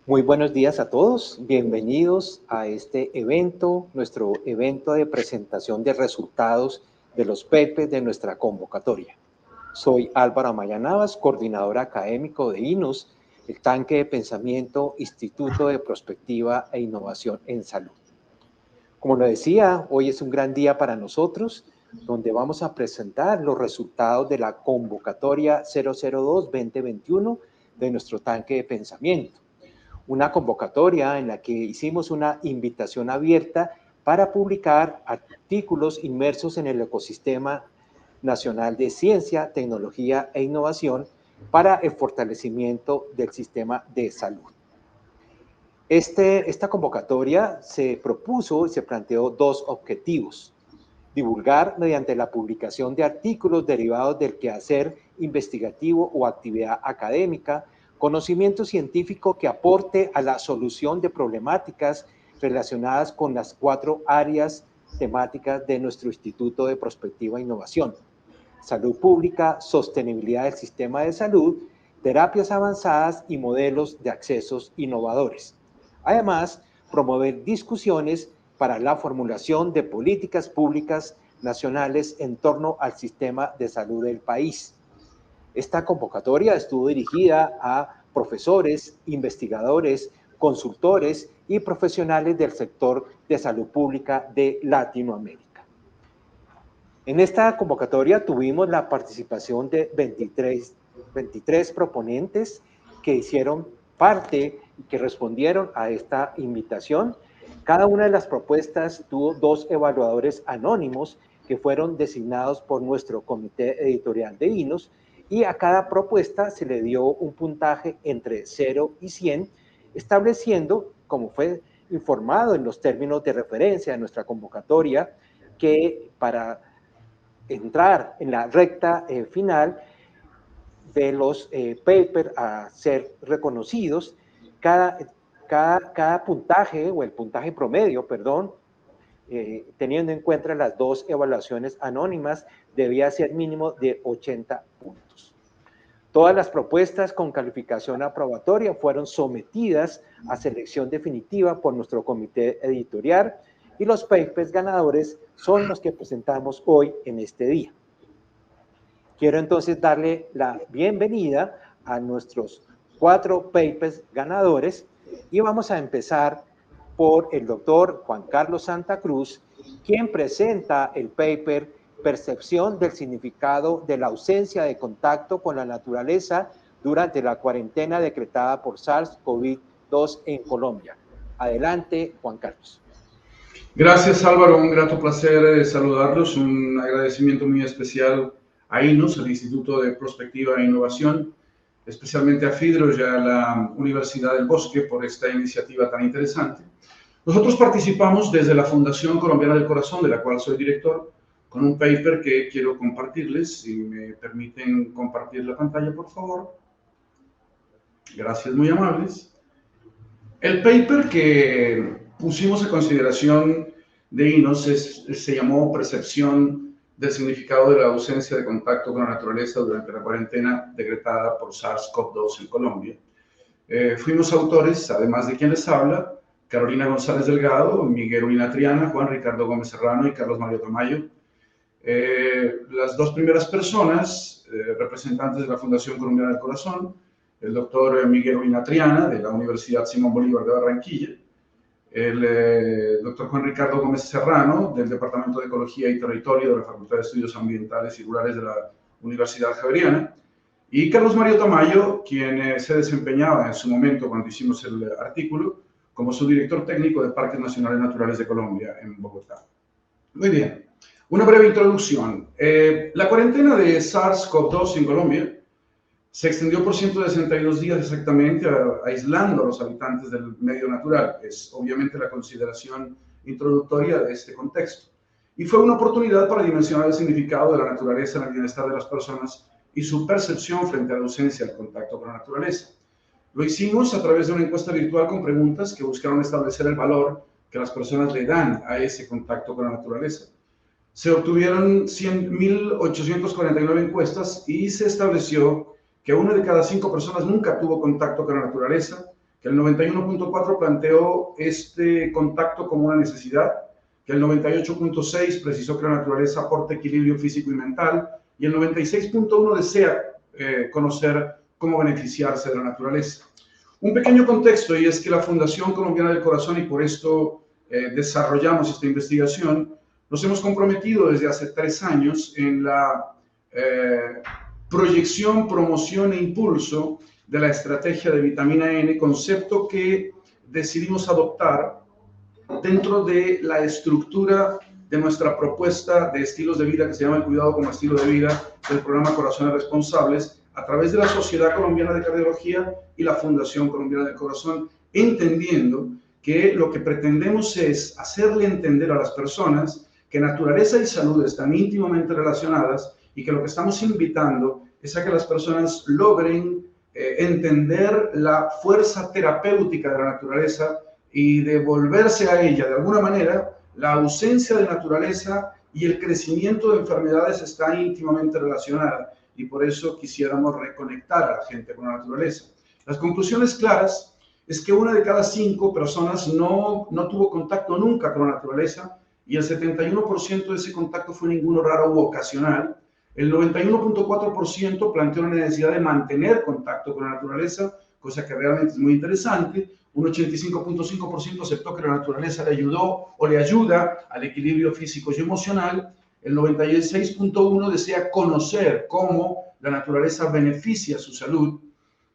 Muy buenos días a todos, bienvenidos a este evento, nuestro evento de presentación de resultados de los papers de nuestra convocatoria. Soy Álvaro Amaya Navas, coordinador académico de INOS, el tanque de pensamiento, Instituto de Prospectiva e Innovación en Salud. Como lo decía, hoy es un gran día para nosotros, donde vamos a presentar los resultados de la convocatoria 002-2021 de nuestro tanque de pensamiento. Una convocatoria en la que hicimos una invitación abierta para publicar artículos inmersos en el ecosistema nacional de ciencia, tecnología e innovación para el fortalecimiento del sistema de salud. Esta convocatoria se propuso y se planteó dos objetivos: divulgar mediante la publicación de artículos derivados del quehacer investigativo o actividad académica, conocimiento científico que aporte a la solución de problemáticas relacionadas con las 4 áreas temáticas de nuestro Instituto de Prospectiva e Innovación: salud pública, sostenibilidad del sistema de salud, terapias avanzadas y modelos de accesos innovadores. Además, promover discusiones para la formulación de políticas públicas nacionales en torno al sistema de salud del país. Esta convocatoria estuvo dirigida a profesores, investigadores, consultores y profesionales del sector de salud pública de Latinoamérica. En esta convocatoria tuvimos la participación de 23 proponentes que hicieron parte y que respondieron a esta invitación. Cada una de las propuestas tuvo 2 evaluadores anónimos que fueron designados por nuestro comité editorial de INOS, y a cada propuesta se le dio un puntaje entre 0 y 100, estableciendo, como fue informado en los términos de referencia de nuestra convocatoria, que para entrar en la recta final de los papers a ser reconocidos, cada puntaje, o el puntaje promedio, perdón, teniendo en cuenta las 2 evaluaciones anónimas, debía ser mínimo de 80 puntos. Todas las propuestas con calificación aprobatoria fueron sometidas a selección definitiva por nuestro comité editorial, y los papers ganadores son los que presentamos hoy en este día. Quiero entonces darle la bienvenida a nuestros 4 papers ganadores, y vamos a empezar por el doctor Juan Carlos Santa Cruz, quien presenta el paper Percepción del significado de la ausencia de contacto con la naturaleza durante la cuarentena decretada por SARS-CoV-2 en Colombia. Adelante, Juan Carlos. Gracias, Álvaro. Un grato placer saludarlos. Un agradecimiento muy especial a INOS, el Instituto de Prospectiva e Innovación, especialmente a FIDRO y a la Universidad del Bosque por esta iniciativa tan interesante. Nosotros participamos desde la Fundación Colombiana del Corazón, de la cual soy director, con un paper que quiero compartirles. Si me permiten compartir la pantalla, por favor. Gracias, muy amables. El paper que pusimos a consideración de INOS se llamó Percepción del significado de la ausencia de contacto con la naturaleza durante la cuarentena decretada por SARS-CoV-2 en Colombia. Fuimos autores, además de quien les habla, Carolina González Delgado, Miguel Urbina Triana, Juan Ricardo Gómez Serrano y Carlos Mario Tamayo. Las 2 primeras personas, representantes de la Fundación Colombiana del Corazón, el doctor Miguel Urbina Triana, de la Universidad Simón Bolívar de Barranquilla, el doctor Juan Ricardo Gómez Serrano, del Departamento de Ecología y Territorio de la Facultad de Estudios Ambientales y Rurales de la Universidad Javeriana, y Carlos Mario Tamayo, quien se desempeñaba en su momento, cuando hicimos el artículo, como subdirector técnico de Parques Nacionales Naturales de Colombia, en Bogotá. Muy bien, una breve introducción. La cuarentena de SARS-CoV-2 en Colombia se extendió por 162 días exactamente, aislando a los habitantes del medio natural. Es obviamente la consideración introductoria de este contexto. Y fue una oportunidad para dimensionar el significado de la naturaleza en el bienestar de las personas y su percepción frente a la ausencia del contacto con la naturaleza. Lo hicimos a través de una encuesta virtual con preguntas que buscaron establecer el valor que las personas le dan a ese contacto con la naturaleza. Se obtuvieron 1.849 encuestas y se estableció que 1 de cada 5 personas nunca tuvo contacto con la naturaleza, que el 91.4 planteó este contacto como una necesidad, que el 98.6 precisó que la naturaleza aporta equilibrio físico y mental, y el 96.1 desea conocer cómo beneficiarse de la naturaleza. Un pequeño contexto, y es que la Fundación Colombiana del Corazón, y por esto desarrollamos esta investigación, nos hemos comprometido desde hace 3 años en la proyección, promoción e impulso de la estrategia de vitamina N, concepto que decidimos adoptar dentro de la estructura de nuestra propuesta de estilos de vida que se llama el cuidado como estilo de vida del programa Corazones Responsables, a través de la Sociedad Colombiana de Cardiología y la Fundación Colombiana del Corazón, entendiendo que lo que pretendemos es hacerle entender a las personas que naturaleza y salud están íntimamente relacionadas y que lo que estamos invitando es a que las personas logren entender la fuerza terapéutica de la naturaleza y devolverse a ella de alguna manera. La ausencia de naturaleza y el crecimiento de enfermedades está íntimamente relacionada, y por eso quisiéramos reconectar a la gente con la naturaleza. Las conclusiones claras es que 1 de cada 5 personas no tuvo contacto nunca con la naturaleza, y el 71% de ese contacto fue ninguno raro u ocasional. El 91.4% planteó la necesidad de mantener contacto con la naturaleza, cosa que realmente es muy interesante. Un 85.5% aceptó que la naturaleza le ayudó o le ayuda al equilibrio físico y emocional. El 96.1% desea conocer cómo la naturaleza beneficia su salud.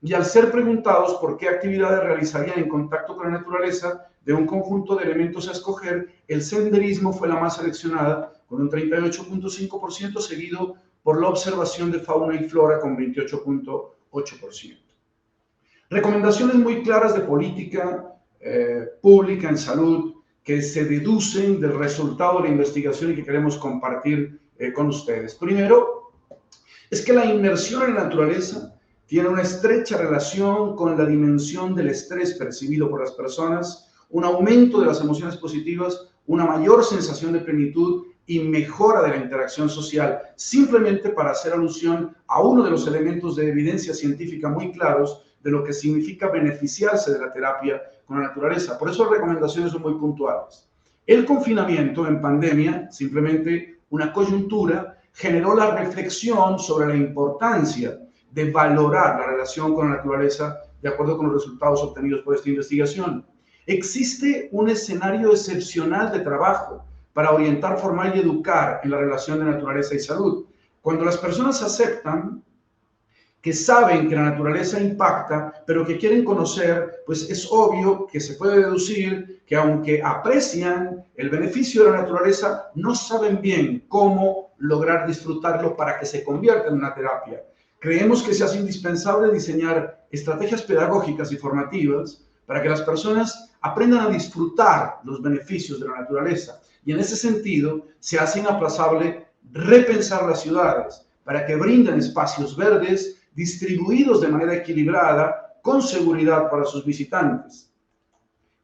Y al ser preguntados por qué actividades realizarían en contacto con la naturaleza, de un conjunto de elementos a escoger, el senderismo fue la más seleccionada, con un 38.5%, seguido por la observación de fauna y flora, con 28.8%. Recomendaciones muy claras de política pública en salud que se deducen del resultado de la investigación y que queremos compartir con ustedes. Primero, es que la inmersión en la naturaleza tiene una estrecha relación con la dimensión del estrés percibido por las personas, un aumento de las emociones positivas, una mayor sensación de plenitud y mejora de la interacción social, simplemente para hacer alusión a uno de los elementos de evidencia científica muy claros de lo que significa beneficiarse de la terapia con la naturaleza. Por eso las recomendaciones son muy puntuales. El confinamiento en pandemia, simplemente una coyuntura, generó la reflexión sobre la importancia de valorar la relación con la naturaleza de acuerdo con los resultados obtenidos por esta investigación. Existe un escenario excepcional de trabajo para orientar, formar y educar en la relación de naturaleza y salud. Cuando las personas aceptan que saben que la naturaleza impacta, pero que quieren conocer, pues es obvio que se puede deducir que aunque aprecian el beneficio de la naturaleza, no saben bien cómo lograr disfrutarlo para que se convierta en una terapia. Creemos que se hace indispensable diseñar estrategias pedagógicas y formativas para que las personas aprendan a disfrutar los beneficios de la naturaleza. Y en ese sentido, se hace inaplazable repensar las ciudades para que brinden espacios verdes distribuidos de manera equilibrada, con seguridad para sus visitantes.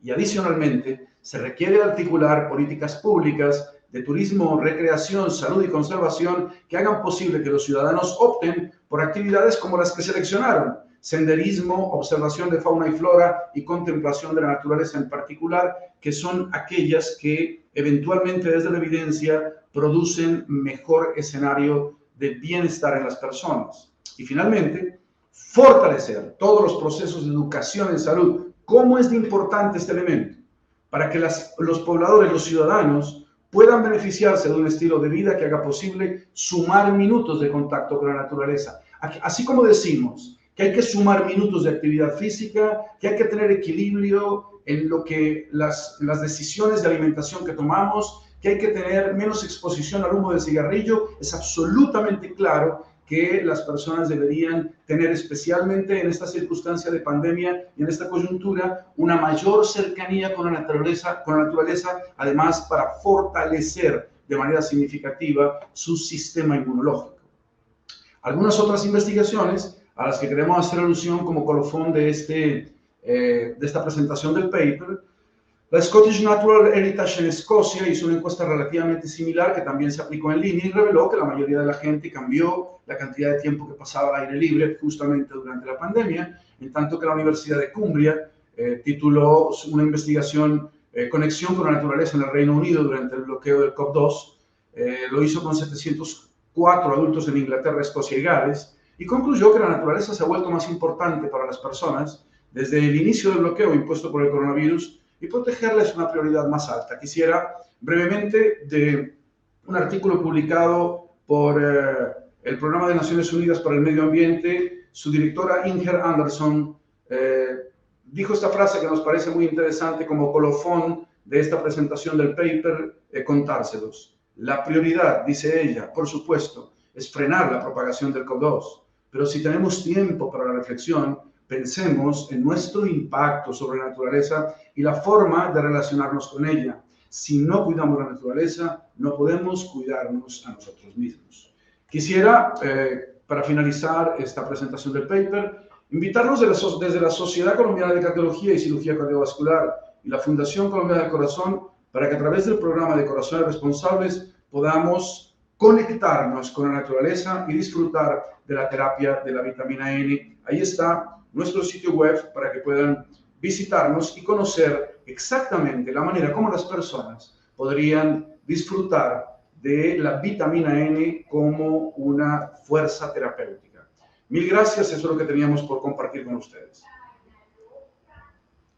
Y adicionalmente, se requiere articular políticas públicas de turismo, recreación, salud y conservación que hagan posible que los ciudadanos opten por actividades como las que seleccionaron: senderismo, observación de fauna y flora y contemplación de la naturaleza en particular, que son aquellas que eventualmente desde la evidencia producen mejor escenario de bienestar en las personas. Y finalmente, fortalecer todos los procesos de educación en salud. ¿Cómo es de importante este elemento? Para que los pobladores, los ciudadanos, puedan beneficiarse de un estilo de vida que haga posible sumar minutos de contacto con la naturaleza. Así como decimos que hay que sumar minutos de actividad física, que hay que tener equilibrio en lo que las decisiones de alimentación que tomamos, que hay que tener menos exposición al humo del cigarrillo, es absolutamente claro que las personas deberían tener, especialmente en esta circunstancia de pandemia y en esta coyuntura, una mayor cercanía con la naturaleza, además para fortalecer de manera significativa su sistema inmunológico. Algunas otras investigaciones a las que queremos hacer alusión como colofón de esta presentación del paper: la Scottish Natural Heritage en Escocia hizo una encuesta relativamente similar que también se aplicó en línea y reveló que la mayoría de la gente cambió la cantidad de tiempo que pasaba al aire libre justamente durante la pandemia, en tanto que la Universidad de Cumbria tituló una investigación Conexión con la naturaleza en el Reino Unido durante el bloqueo del COP2. Lo hizo con 704 adultos en Inglaterra, Escocia y Gales, y concluyó que la naturaleza se ha vuelto más importante para las personas desde el inicio del bloqueo impuesto por el coronavirus, y protegerla es una prioridad más alta. Quisiera brevemente de un artículo publicado por el Programa de Naciones Unidas para el Medio Ambiente, su directora Inger Anderson dijo esta frase que nos parece muy interesante como colofón de esta presentación del paper, contárselos. La prioridad, dice ella, por supuesto, es frenar la propagación del COP2, pero si tenemos tiempo para la reflexión, pensemos en nuestro impacto sobre la naturaleza y la forma de relacionarnos con ella. Si no cuidamos la naturaleza, no podemos cuidarnos a nosotros mismos. Quisiera, para finalizar esta presentación del paper, invitarnos desde la Sociedad Colombiana de Cardiología y Cirugía Cardiovascular y la Fundación Colombiana del Corazón para que a través del programa de Corazones Responsables podamos conectarnos con la naturaleza y disfrutar de la terapia de la vitamina N. Ahí está nuestro sitio web para que puedan visitarnos y conocer exactamente la manera como las personas podrían disfrutar de la vitamina N como una fuerza terapéutica. Mil gracias, eso es lo que teníamos por compartir con ustedes.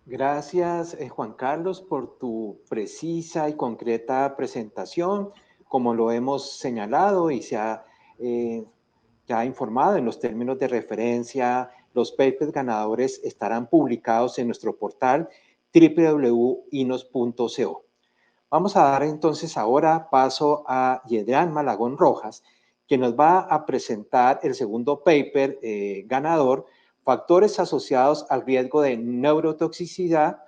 Gracias, Juan Carlos, por tu precisa y concreta presentación. Como lo hemos señalado y se ha ya informado en los términos de referencia, los papers ganadores estarán publicados en nuestro portal www.inos.co. Vamos a dar entonces ahora paso a Yedrán Malagón Rojas, que nos va a presentar el segundo paper ganador, factores asociados al riesgo de neurotoxicidad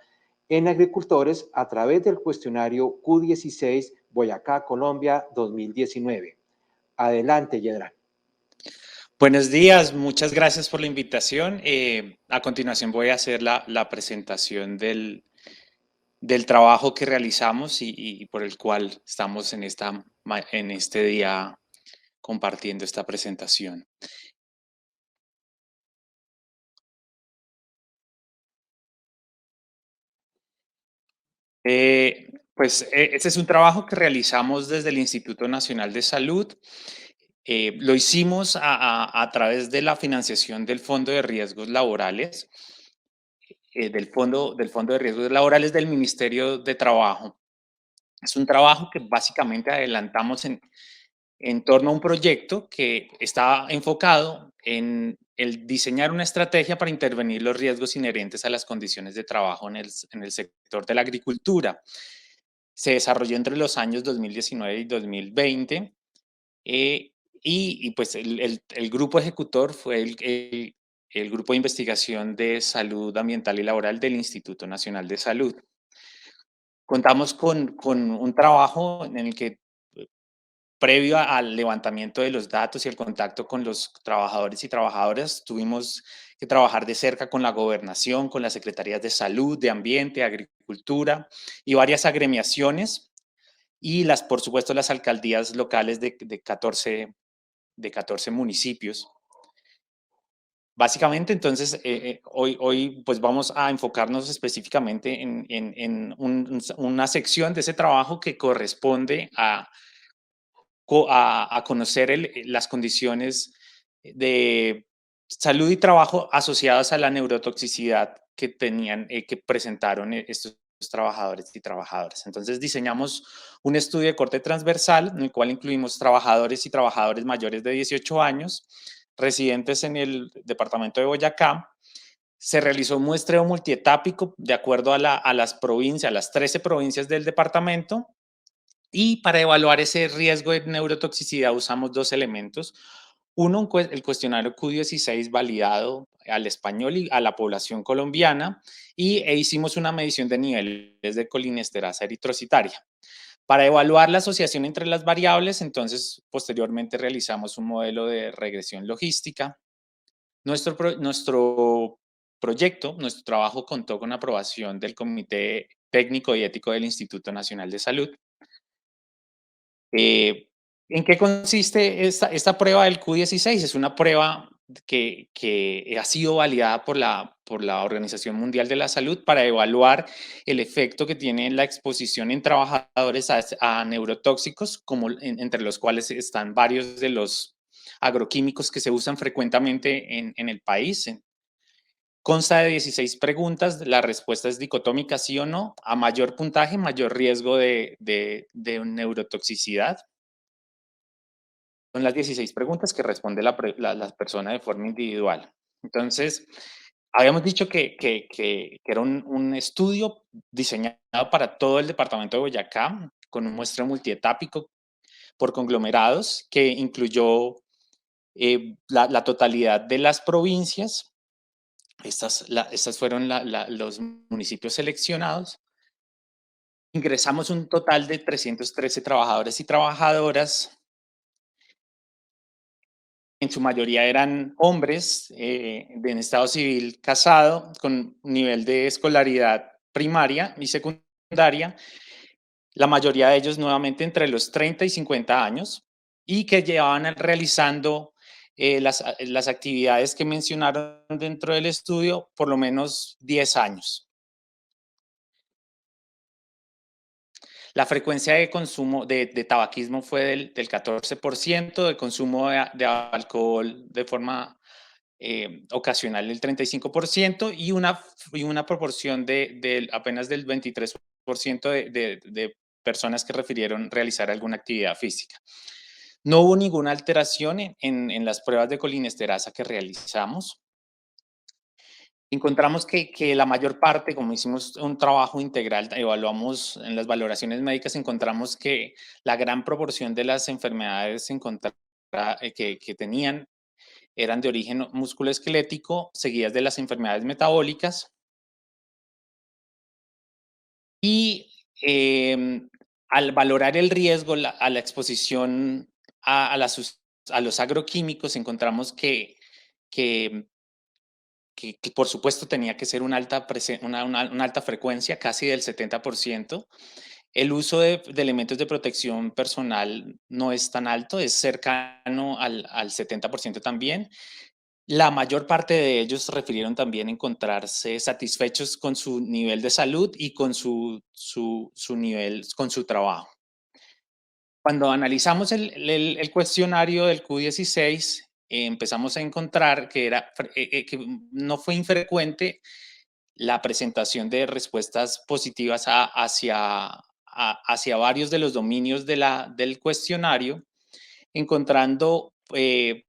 en agricultores a través del cuestionario Q16 Boyacá, Colombia 2019. Adelante, Yedrán. Buenos días, muchas gracias por la invitación. A continuación voy a hacer la presentación del trabajo que realizamos y por el cual estamos en este día compartiendo esta presentación. Este es un trabajo que realizamos desde el Instituto Nacional de Salud. Lo hicimos a través de la financiación del Fondo de Riesgos Laborales, del Fondo de Riesgos Laborales del Ministerio de Trabajo. Es un trabajo que básicamente adelantamos en torno a un proyecto que está enfocado en el diseñar una estrategia para intervenir los riesgos inherentes a las condiciones de trabajo en el sector de la agricultura. Se desarrolló entre los años 2019 y 2020 pues el grupo ejecutor fue el Grupo de Investigación de Salud Ambiental y Laboral del Instituto Nacional de Salud. Contamos con un trabajo en el que, previo al levantamiento de los datos y el contacto con los trabajadores y trabajadoras, tuvimos que trabajar de cerca con la gobernación, con las secretarías de salud, de ambiente, agricultura y varias agremiaciones y por supuesto, las alcaldías locales de 14 municipios. Básicamente, entonces, hoy pues vamos a enfocarnos específicamente en una sección de ese trabajo que corresponde a conocer las condiciones de salud y trabajo asociadas a la neurotoxicidad que presentaron estos trabajadores y trabajadoras. Entonces diseñamos un estudio de corte transversal en el cual incluimos trabajadores y trabajadores mayores de 18 años, residentes en el departamento de Boyacá. Se realizó un muestreo multietápico de acuerdo a las provincias, a las 13 provincias del departamento. Y para evaluar ese riesgo de neurotoxicidad usamos dos elementos. Uno, el cuestionario Q16 validado al español y a la población colombiana e hicimos una medición de niveles de colinesterasa eritrocitaria. Para evaluar la asociación entre las variables, entonces, posteriormente realizamos un modelo de regresión logística. Nuestro proyecto, nuestro trabajo contó con aprobación del Comité Técnico y Ético del Instituto Nacional de Salud. ¿En qué consiste esta prueba del Q16? Es una prueba que ha sido validada por la por la Organización Mundial de la Salud para evaluar el efecto que tiene la exposición en trabajadores a neurotóxicos, como entre los cuales están varios de los agroquímicos que se usan frecuentemente en el país. Consta de 16 preguntas, la respuesta es dicotómica, sí o no. A mayor puntaje, mayor riesgo de neurotoxicidad. Son las 16 preguntas que responde la persona de forma individual. Entonces, habíamos dicho que era un estudio diseñado para todo el departamento de Boyacá, con un muestreo multietápico por conglomerados, que incluyó la totalidad de las provincias. Estas fueron los municipios seleccionados. Ingresamos un total de 313 trabajadores y trabajadoras. En su mayoría eran hombres en estado civil casado, con nivel de escolaridad primaria y secundaria. La mayoría de ellos nuevamente entre los 30 y 50 años y que llevaban realizando las actividades que mencionaron dentro del estudio por lo menos 10 años. La frecuencia de consumo de tabaquismo fue del 14%, de consumo de alcohol de forma ocasional del 35% y una proporción de apenas del 23% de personas que refirieron realizar alguna actividad física. No hubo ninguna alteración en las pruebas de colinesterasa que realizamos. Encontramos que la mayor parte, como hicimos un trabajo integral, evaluamos en las valoraciones médicas, encontramos que la gran proporción de las enfermedades que tenían eran de origen musculoesquelético, seguidas de las enfermedades metabólicas. Y al valorar el riesgo a la exposición a los agroquímicos, encontramos que por supuesto tenía que ser una alta frecuencia, casi del 70%. El uso de elementos de protección personal no es tan alto, es cercano al 70% también. La mayor parte de ellos refirieron también encontrarse satisfechos con su nivel de salud y con su nivel, con su trabajo. Cuando analizamos el cuestionario del Q16, empezamos a encontrar que no fue infrecuente la presentación de respuestas positivas hacia varios de los dominios del cuestionario, encontrando que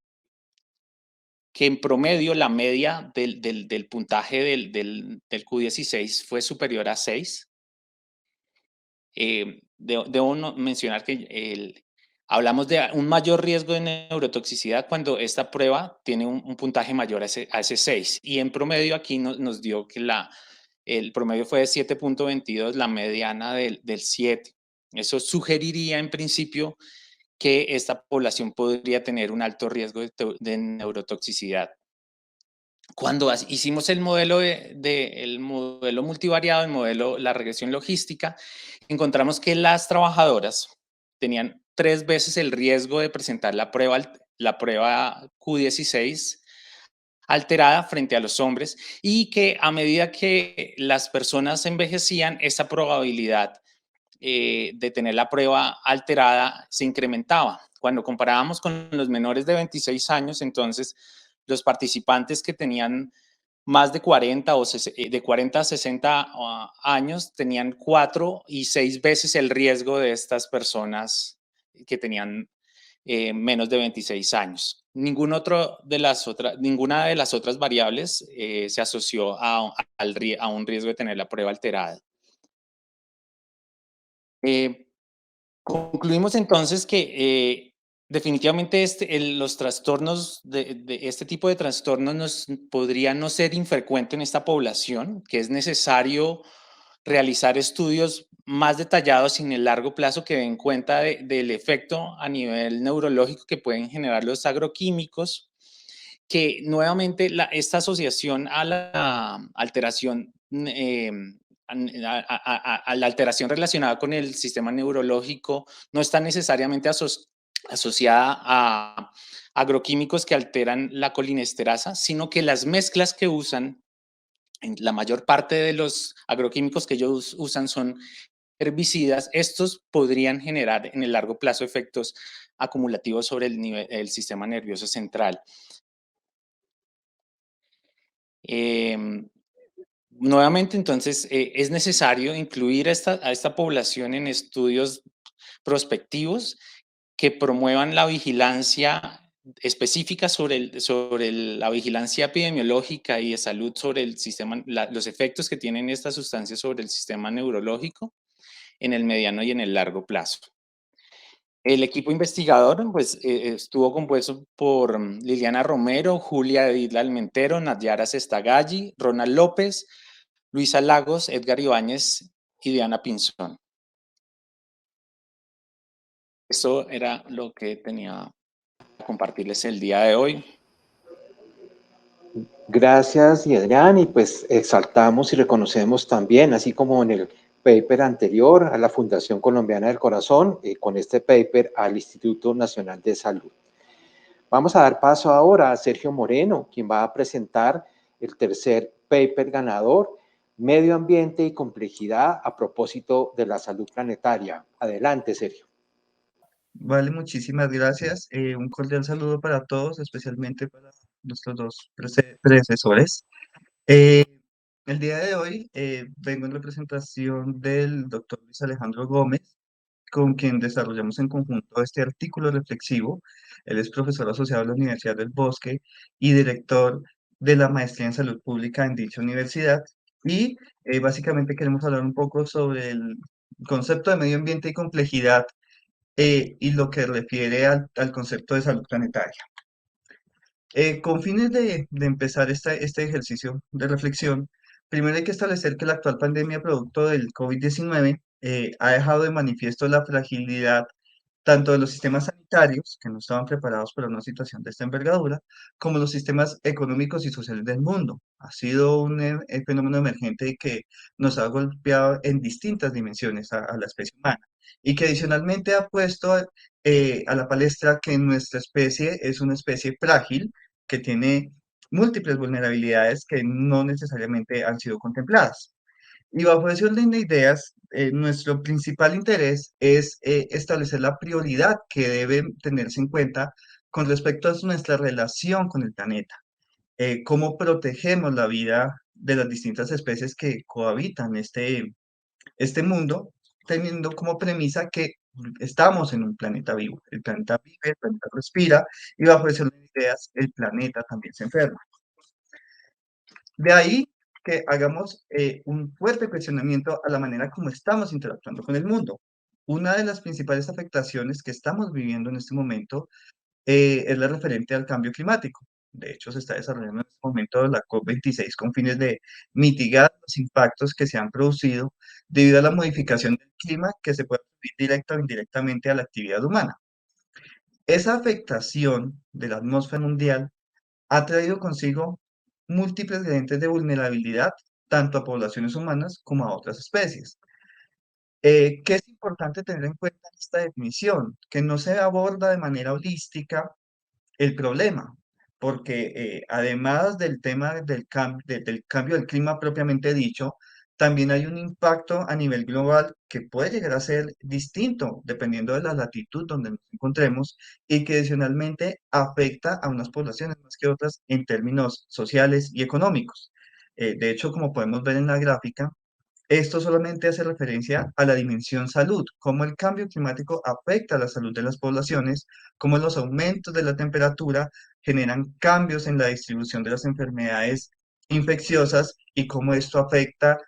en promedio la media del puntaje del Q16 fue superior a 6. Debo mencionar que hablamos de un mayor riesgo de neurotoxicidad cuando esta prueba tiene un puntaje mayor a ese 6. Y en promedio aquí nos dio que el promedio fue de 7.22, la mediana del 7. Eso sugeriría en principio que esta población podría tener un alto riesgo de neurotoxicidad. Cuando hicimos el modelo, el modelo multivariado, la regresión logística, encontramos que las trabajadoras tenían 3 veces el riesgo de presentar la prueba Q16 alterada frente a los hombres y que a medida que las personas envejecían, esa probabilidad de tener la prueba alterada se incrementaba. Cuando comparábamos con los menores de 26 años, entonces los participantes que tenían más de 40 de 40 a 60 años tenían 4 y 6 veces el riesgo de estas personas que tenían menos de 26 años. Ninguna de las otras variables se asoció a un riesgo de tener la prueba alterada. Concluimos entonces que definitivamente los trastornos de este tipo de trastornos podría no ser infrecuente en esta población, que es necesario realizar estudios más detallados y en el largo plazo que den cuenta del efecto a nivel neurológico que pueden generar los agroquímicos, que nuevamente esta asociación a la alteración a la alteración relacionada con el sistema neurológico no está necesariamente asociada a agroquímicos que alteran la colinesterasa, sino que las mezclas que usan la mayor parte de los agroquímicos que ellos usan son herbicidas. Estos podrían generar en el largo plazo efectos acumulativos sobre el sistema nervioso central. Nuevamente, entonces, es necesario incluir a esta población en estudios prospectivos que promuevan la vigilancia específica sobre la vigilancia epidemiológica y de salud sobre el sistema, los efectos que tienen estas sustancias sobre el sistema neurológico en el mediano y en el largo plazo. El equipo investigador pues, estuvo compuesto por Liliana Romero, Julia Edith Almentero, Nayara Sestagalli, Ronald López, Luisa Lagos, Edgar Ibáñez y Diana Pinzón. Eso era lo que tenía que compartirles el día de hoy. Gracias, Adrián, y pues exaltamos y reconocemos también, así como en el paper anterior, a la Fundación Colombiana del Corazón, con este paper al Instituto Nacional de Salud. Vamos a dar paso ahora a Sergio Moreno, quien va a presentar el tercer paper ganador, Medio Ambiente y Complejidad a propósito de la salud planetaria. Adelante, Sergio. Vale, muchísimas gracias. Un cordial saludo para todos, especialmente para nuestros dos predecesores. El día de hoy vengo en representación del doctor Luis Alejandro Gómez, con quien desarrollamos en conjunto este artículo reflexivo. Él es profesor asociado de la Universidad del Bosque y director de la maestría en salud pública en dicha universidad. Y básicamente queremos hablar un poco sobre el concepto de medio ambiente y complejidad y lo que refiere al concepto de salud planetaria. Con fines de empezar este ejercicio de reflexión, primero hay que establecer que la actual pandemia producto del COVID-19 ha dejado de manifiesto la fragilidad tanto de los sistemas sanitarios, que no estaban preparados para una situación de esta envergadura, como los sistemas económicos y sociales del mundo. Ha sido un fenómeno emergente que nos ha golpeado en distintas dimensiones a la especie humana y que adicionalmente ha puesto a la palestra que nuestra especie es una especie frágil que tiene múltiples vulnerabilidades que no necesariamente han sido contempladas. Y bajo ese orden de ideas, nuestro principal interés es establecer la prioridad que debe tenerse en cuenta con respecto a nuestra relación con el planeta. Cómo protegemos la vida de las distintas especies que cohabitan este mundo, teniendo como premisa que estamos en un planeta vivo. El planeta vive, el planeta respira, y bajo ese orden de ideas, el planeta también se enferma. De ahí que hagamos un fuerte cuestionamiento a la manera como estamos interactuando con el mundo. Una de las principales afectaciones que estamos viviendo en este momento es la referente al cambio climático. De hecho, se está desarrollando en este momento la COP26 con fines de mitigar los impactos que se han producido debido a la modificación del clima que se puede atribuir directa o indirectamente a la actividad humana. Esa afectación de la atmósfera mundial ha traído consigo múltiples gradientes de vulnerabilidad, tanto a poblaciones humanas como a otras especies. ¿Qué es importante tener en cuenta en esta definición? Que no se aborda de manera holística el problema, porque además del tema del cambio del clima propiamente dicho, también hay un impacto a nivel global que puede llegar a ser distinto dependiendo de la latitud donde nos encontremos y que adicionalmente afecta a unas poblaciones más que otras en términos sociales y económicos. De hecho, como podemos ver en la gráfica, esto solamente hace referencia a la dimensión salud, cómo el cambio climático afecta a la salud de las poblaciones, cómo los aumentos de la temperatura generan cambios en la distribución de las enfermedades infecciosas y cómo esto afecta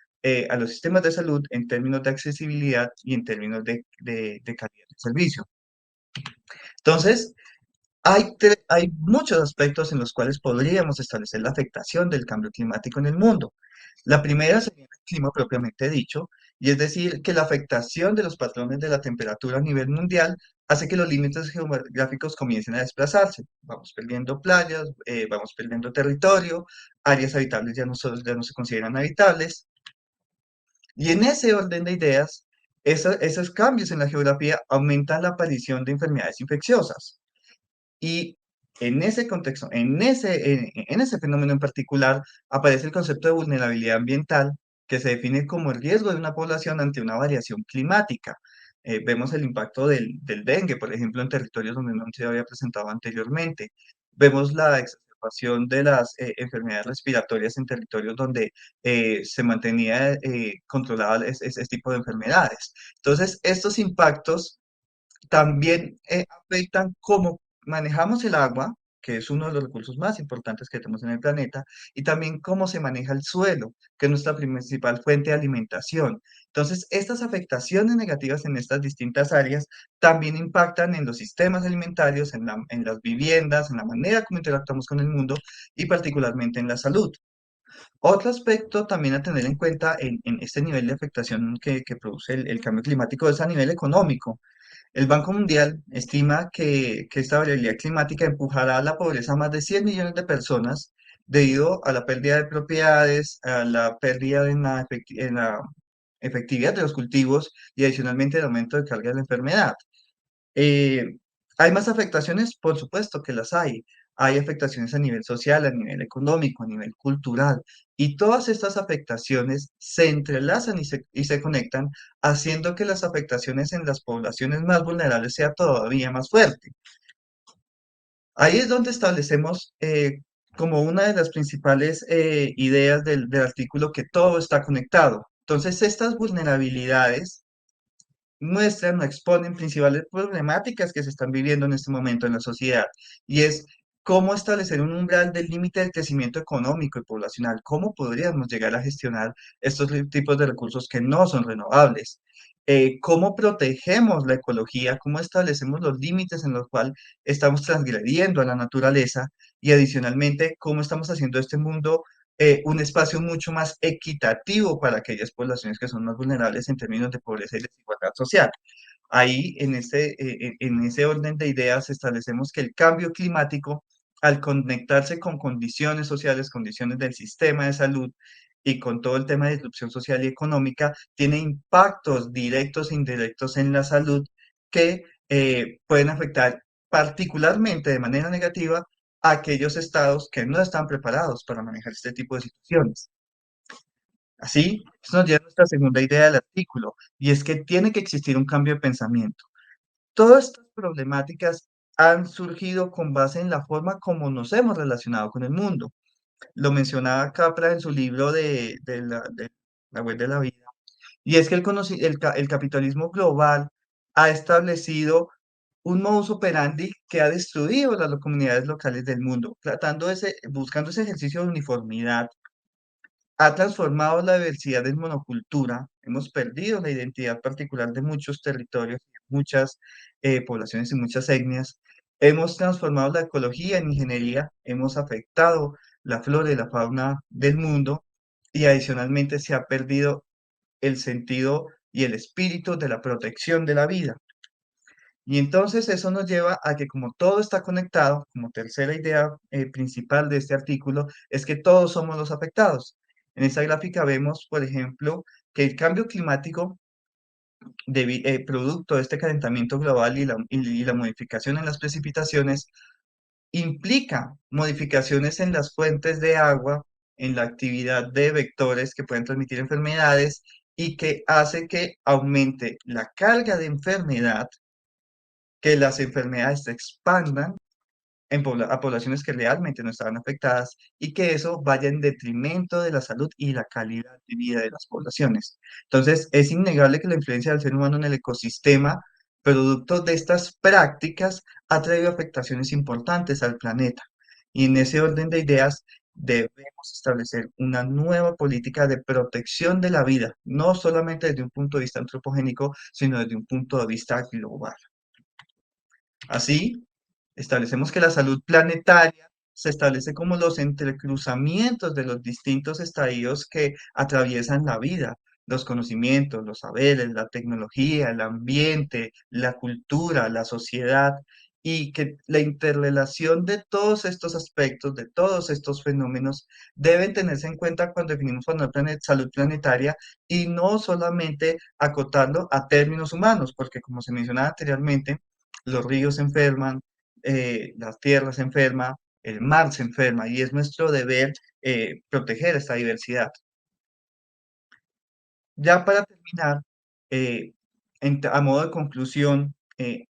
a los sistemas de salud en términos de accesibilidad y en términos de calidad de servicio. Entonces, hay muchos aspectos en los cuales podríamos establecer la afectación del cambio climático en el mundo. La primera sería el clima propiamente dicho, y es decir, que la afectación de los patrones de la temperatura a nivel mundial hace que los límites geográficos comiencen a desplazarse. Vamos perdiendo playas, vamos perdiendo territorio, áreas habitables ya no se consideran habitables. Y en ese orden de ideas, esos cambios en la geografía aumentan la aparición de enfermedades infecciosas. Y En ese contexto, en ese fenómeno en particular, aparece el concepto de vulnerabilidad ambiental, que se define como el riesgo de una población ante una variación climática. Vemos el impacto del dengue, por ejemplo, en territorios donde no se había presentado anteriormente. Vemos la exacerbación de las enfermedades respiratorias en territorios donde se mantenía controlada ese tipo de enfermedades. Entonces, estos impactos también afectan cómo manejamos el agua, que es uno de los recursos más importantes que tenemos en el planeta, y también cómo se maneja el suelo, que es nuestra principal fuente de alimentación. Entonces, estas afectaciones negativas en estas distintas áreas también impactan en los sistemas alimentarios, en las viviendas, en la manera como interactuamos con el mundo y particularmente en la salud. Otro aspecto también a tener en cuenta en este nivel de afectación que produce el cambio climático es a nivel económico. El Banco Mundial estima que esta variabilidad climática empujará a la pobreza a más de 100 millones de personas debido a la pérdida de propiedades, a la pérdida en la efectividad de los cultivos y adicionalmente el aumento de carga de la enfermedad. Eh, ¿Hay más afectaciones? Por supuesto que las hay. Hay afectaciones a nivel social, a nivel económico, a nivel cultural. Y todas estas afectaciones se entrelazan y se conectan, haciendo que las afectaciones en las poblaciones más vulnerables sea todavía más fuerte. Ahí es donde establecemos como una de las principales ideas del artículo que todo está conectado. Entonces, estas vulnerabilidades muestran o exponen principales problemáticas que se están viviendo en este momento en la sociedad, y es cómo establecer un umbral del límite del crecimiento económico y poblacional, cómo podríamos llegar a gestionar estos tipos de recursos que no son renovables. Cómo protegemos la ecología, cómo establecemos los límites en los cuales estamos transgrediendo a la naturaleza y adicionalmente cómo estamos haciendo este mundo un espacio mucho más equitativo para aquellas poblaciones que son más vulnerables en términos de pobreza y desigualdad social. Ahí, en ese orden de ideas, establecemos que el cambio climático, al conectarse con condiciones sociales, condiciones del sistema de salud y con todo el tema de disrupción social y económica, tiene impactos directos e indirectos en la salud que pueden afectar particularmente de manera negativa a aquellos estados que no están preparados para manejar este tipo de situaciones. Así, eso nos lleva a nuestra segunda idea del artículo, y es que tiene que existir un cambio de pensamiento. Todas estas problemáticas han surgido con base en la forma como nos hemos relacionado con el mundo. Lo mencionaba Capra en su libro de la web de la vida, y es que el capitalismo global ha establecido un modus operandi que ha destruido las comunidades locales del mundo, buscando ese ejercicio de uniformidad, ha transformado la diversidad en monocultura, hemos perdido la identidad particular de muchos territorios, muchas poblaciones y muchas etnias, hemos transformado la ecología en ingeniería, hemos afectado la flora y la fauna del mundo y adicionalmente se ha perdido el sentido y el espíritu de la protección de la vida. Y entonces eso nos lleva a que como todo está conectado, como tercera idea principal de este artículo, es que todos somos los afectados. En esta gráfica vemos, por ejemplo, que el cambio climático, producto de este calentamiento global y la modificación en las precipitaciones, implica modificaciones en las fuentes de agua, en la actividad de vectores que pueden transmitir enfermedades y que hace que aumente la carga de enfermedad, que las enfermedades se expandan a poblaciones que realmente no estaban afectadas y que eso vaya en detrimento de la salud y la calidad de vida de las poblaciones. Entonces, es innegable que la influencia del ser humano en el ecosistema, producto de estas prácticas, ha traído afectaciones importantes al planeta. Y en ese orden de ideas, debemos establecer una nueva política de protección de la vida, no solamente desde un punto de vista antropogénico, sino desde un punto de vista global. Así, establecemos que la salud planetaria se establece como los entrecruzamientos de los distintos estadios que atraviesan la vida, los conocimientos, los saberes, la tecnología, el ambiente, la cultura, la sociedad, y que la interrelación de todos estos aspectos, de todos estos fenómenos, deben tenerse en cuenta cuando definimos una salud planetaria y no solamente acotarlo a términos humanos, porque como se mencionaba anteriormente, los ríos se enferman, la tierra se enferma, el mar se enferma y es nuestro deber proteger esta diversidad. Ya para terminar, eh, a modo de conclusión,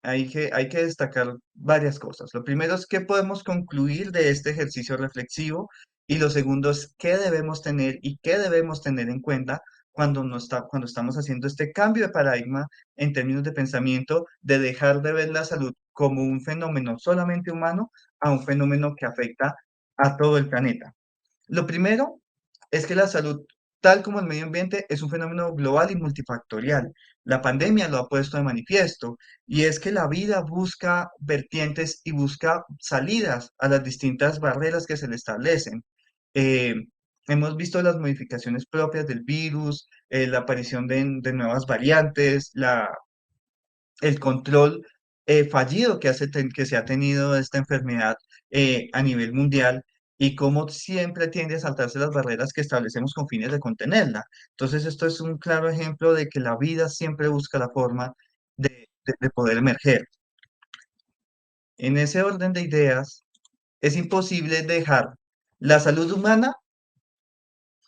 hay que destacar varias cosas. Lo primero es qué podemos concluir de este ejercicio reflexivo y lo segundo es qué debemos tener y qué debemos tener en cuenta cuando estamos haciendo este cambio de paradigma en términos de pensamiento, de dejar de ver la salud como un fenómeno solamente humano a un fenómeno que afecta a todo el planeta. Lo primero es que la salud, tal como el medio ambiente, es un fenómeno global y multifactorial. La pandemia lo ha puesto de manifiesto y es que la vida busca vertientes y busca salidas a las distintas barreras que se le establecen. Eh, Hemos visto las modificaciones propias del virus, la aparición de nuevas variantes, el control fallido que se ha tenido de esta enfermedad a nivel mundial y cómo siempre tiende a saltarse las barreras que establecemos con fines de contenerla. Entonces, esto es un claro ejemplo de que la vida siempre busca la forma de poder emerger. En ese orden de ideas, es imposible dejar la salud humana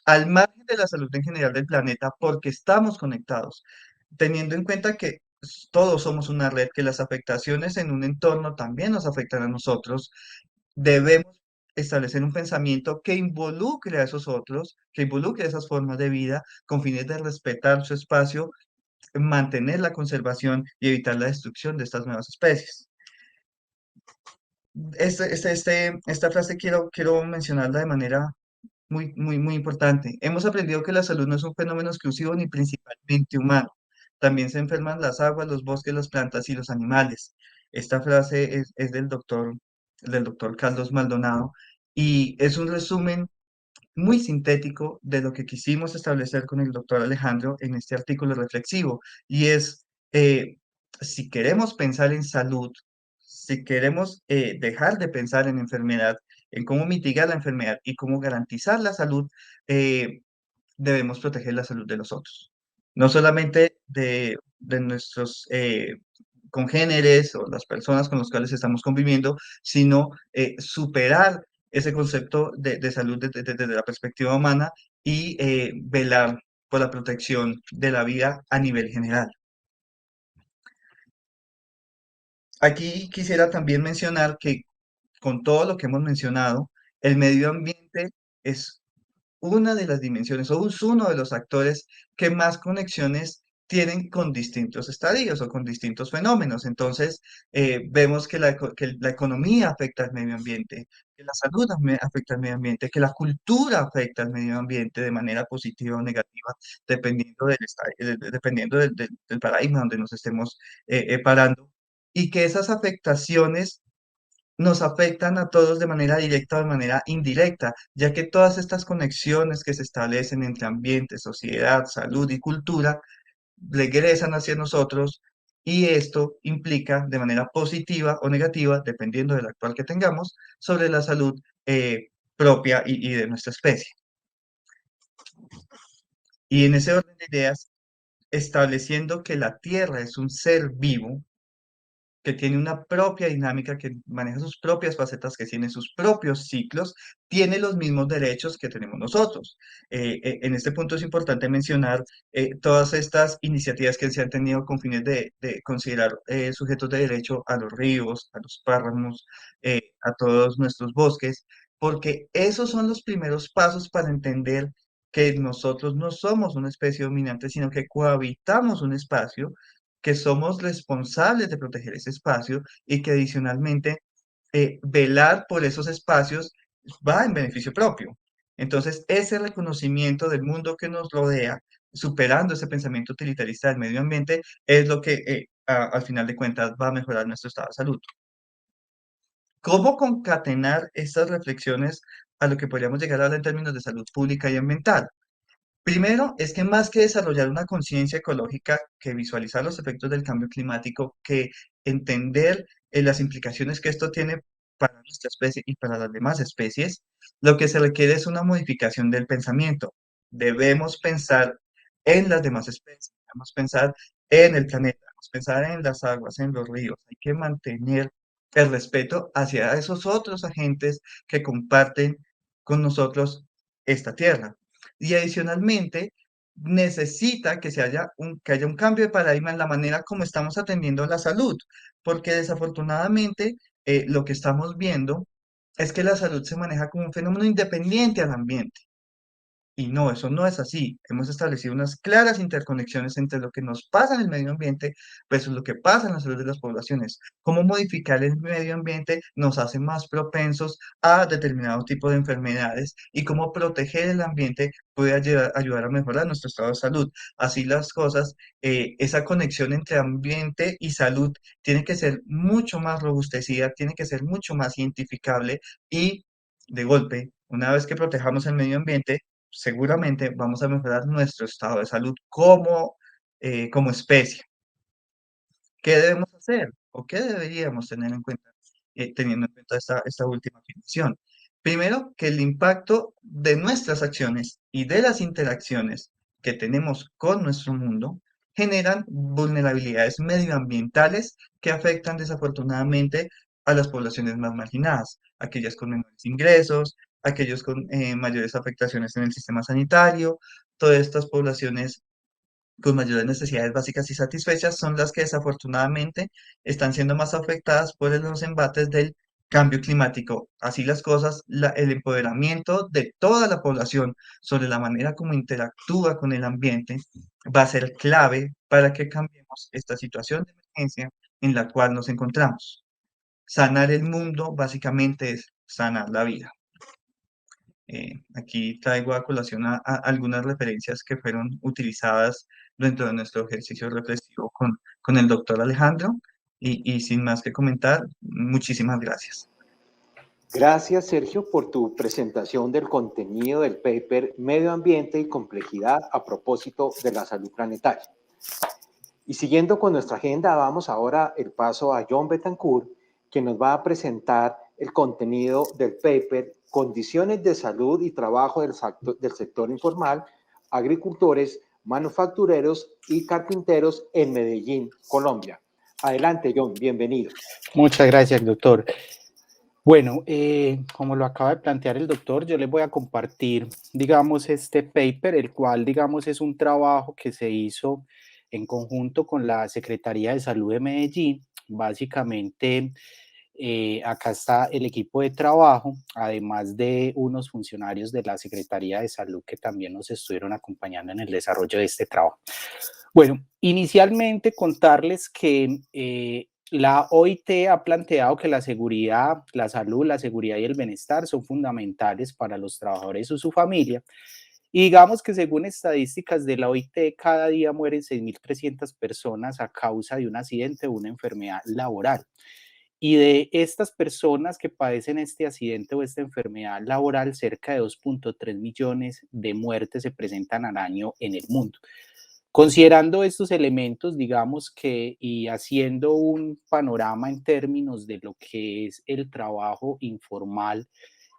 al margen de la salud en general del planeta porque estamos conectados, teniendo en cuenta que todos somos una red, que las afectaciones en un entorno también nos afectan a nosotros, debemos establecer un pensamiento que involucre a esos otros, que involucre esas formas de vida con fines de respetar su espacio, mantener la conservación y evitar la destrucción de estas nuevas especies. Esta frase quiero mencionarla de manera muy importante. Hemos aprendido que la salud no es un fenómeno exclusivo ni principalmente humano. También se enferman las aguas, los bosques, las plantas y los animales. Esta frase es del doctor Carlos Maldonado y es un resumen muy sintético de lo que quisimos establecer con el doctor Alejandro en este artículo reflexivo. Y es, si queremos pensar en salud, si queremos dejar de pensar en enfermedad, en cómo mitigar la enfermedad y cómo garantizar la salud, eh, debemos proteger la salud de los otros. No solamente de nuestros congéneres o las personas con las cuales estamos conviviendo, sino superar ese concepto de salud desde la perspectiva humana y velar por la protección de la vida a nivel general. Aquí quisiera también mencionar que con todo lo que hemos mencionado, el medio ambiente es una de las dimensiones o es uno de los actores que más conexiones tienen con distintos estadios o con distintos fenómenos. Entonces, vemos que que la economía afecta al medio ambiente, que la salud afecta al medio ambiente, que la cultura afecta al medio ambiente de manera positiva o negativa, dependiendo dependiendo del paradigma donde nos estemos parando, y que esas afectaciones nos afectan a todos de manera directa o de manera indirecta, ya que todas estas conexiones que se establecen entre ambiente, sociedad, salud y cultura regresan hacia nosotros y esto implica de manera positiva o negativa, dependiendo del actual que tengamos, sobre la salud propia y de nuestra especie. Y en ese orden de ideas, estableciendo que la Tierra es un ser vivo, que tiene una propia dinámica, que maneja sus propias facetas, que tiene sus propios ciclos, tiene los mismos derechos que tenemos nosotros. En este punto es importante mencionar todas estas iniciativas que se han tenido con fines de considerar sujetos de derecho a los ríos, a los páramos, a todos nuestros bosques, porque esos son los primeros pasos para entender que nosotros no somos una especie dominante, sino que cohabitamos un espacio, que somos responsables de proteger ese espacio y que adicionalmente velar por esos espacios va en beneficio propio. Entonces, ese reconocimiento del mundo que nos rodea, superando ese pensamiento utilitarista del medio ambiente, es lo que al final de cuentas va a mejorar nuestro estado de salud. ¿Cómo concatenar estas reflexiones a lo que podríamos llegar a hablar en términos de salud pública y ambiental? Primero, es que más que desarrollar una conciencia ecológica, que visualizar los efectos del cambio climático, que entender las implicaciones que esto tiene para nuestra especie y para las demás especies, lo que se requiere es una modificación del pensamiento. Debemos pensar en las demás especies, debemos pensar en el planeta, debemos pensar en las aguas, en los ríos. Hay que mantener el respeto hacia esos otros agentes que comparten con nosotros esta tierra. Y adicionalmente, necesita que que haya un cambio de paradigma en la manera como estamos atendiendo la salud, porque desafortunadamente lo que estamos viendo es que la salud se maneja como un fenómeno independiente al ambiente. Y no, eso no es así. Hemos establecido unas claras interconexiones entre lo que nos pasa en el medio ambiente versus lo que pasa en la salud de las poblaciones. Cómo modificar el medio ambiente nos hace más propensos a determinado tipo de enfermedades y cómo proteger el ambiente puede ayudar a mejorar nuestro estado de salud. Así las cosas, esa conexión entre ambiente y salud tiene que ser mucho más robustecida, tiene que ser mucho más identificable y de golpe, una vez que protejamos el medio ambiente, seguramente vamos a mejorar nuestro estado de salud como especie. ¿Qué debemos hacer o qué deberíamos tener en cuenta teniendo en cuenta esta última afirmación? Primero, que el impacto de nuestras acciones y de las interacciones que tenemos con nuestro mundo generan vulnerabilidades medioambientales que afectan desafortunadamente a las poblaciones más marginadas, aquellas con menores ingresos, aquellos con mayores afectaciones en el sistema sanitario, todas estas poblaciones con mayores necesidades básicas y satisfechas son las que desafortunadamente están siendo más afectadas por los embates del cambio climático. Así las cosas, el empoderamiento de toda la población sobre la manera como interactúa con el ambiente va a ser clave para que cambiemos esta situación de emergencia en la cual nos encontramos. Sanar el mundo básicamente es sanar la vida. Aquí traigo a colación a algunas referencias que fueron utilizadas dentro de nuestro ejercicio reflexivo con el doctor Alejandro. Y sin más que comentar, muchísimas gracias. Gracias, Sergio, por tu presentación del contenido del paper Medio Ambiente y Complejidad a propósito de la salud planetaria. Y siguiendo con nuestra agenda, vamos ahora el paso a John Betancourt, que nos va a presentar el contenido del paper Condiciones de salud y trabajo del sector informal, agricultores, manufactureros y carpinteros en Medellín, Colombia. Adelante, John, bienvenido. Muchas gracias, doctor. Bueno, como lo acaba de plantear el doctor, yo les voy a compartir, digamos, este paper, el cual, digamos, es un trabajo que se hizo en conjunto con la Secretaría de Salud de Medellín. Básicamente, acá está el equipo de trabajo, además de unos funcionarios de la Secretaría de Salud que también nos estuvieron acompañando en el desarrollo de este trabajo. Bueno, inicialmente contarles que la OIT ha planteado que la seguridad, la salud, la seguridad y el bienestar son fundamentales para los trabajadores y su familia. Y digamos que según estadísticas de la OIT, cada día mueren 6.300 personas a causa de un accidente o una enfermedad laboral. Y de estas personas que padecen este accidente o esta enfermedad laboral, cerca de 2.3 millones de muertes se presentan al año en el mundo. Considerando estos elementos, digamos que, y haciendo un panorama en términos de lo que es el trabajo informal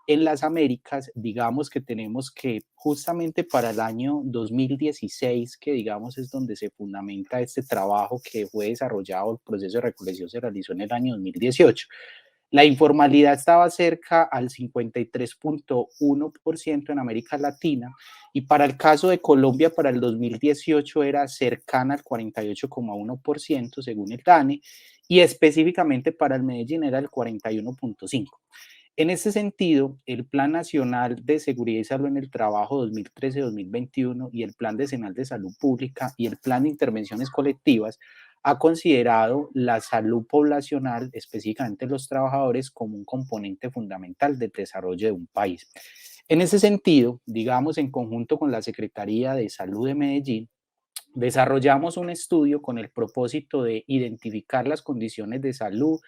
en las Américas, digamos que tenemos que justamente para el año 2016, que digamos es donde se fundamenta este trabajo que fue desarrollado, el proceso de recolección se realizó en el año 2018. La informalidad estaba cerca al 53.1% en América Latina y para el caso de Colombia para el 2018 era cercana al 48.1% según el DANE y específicamente para el Medellín era el 41.5%. En ese sentido, el Plan Nacional de Seguridad y Salud en el Trabajo 2013-2021 y el Plan Decenal de Salud Pública y el Plan de Intervenciones Colectivas ha considerado la salud poblacional, específicamente los trabajadores, como un componente fundamental del desarrollo de un país. En ese sentido, digamos, en conjunto con la Secretaría de Salud de Medellín, desarrollamos un estudio con el propósito de identificar las condiciones de salud,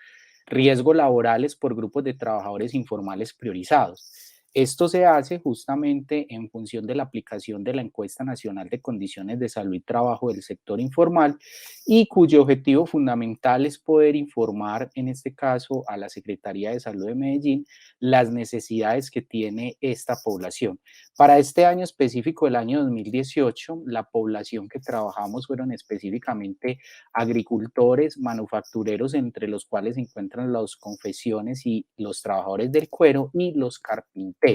riesgos laborales por grupos de trabajadores informales priorizados. Esto se hace justamente en función de la aplicación de la Encuesta Nacional de Condiciones de Salud y Trabajo del Sector Informal y cuyo objetivo fundamental es poder informar, en este caso, a la Secretaría de Salud de Medellín, las necesidades que tiene esta población. Para este año específico, el año 2018, la población que trabajamos fueron específicamente agricultores, manufactureros, entre los cuales se encuentran las confecciones y los trabajadores del cuero y los carpinteros.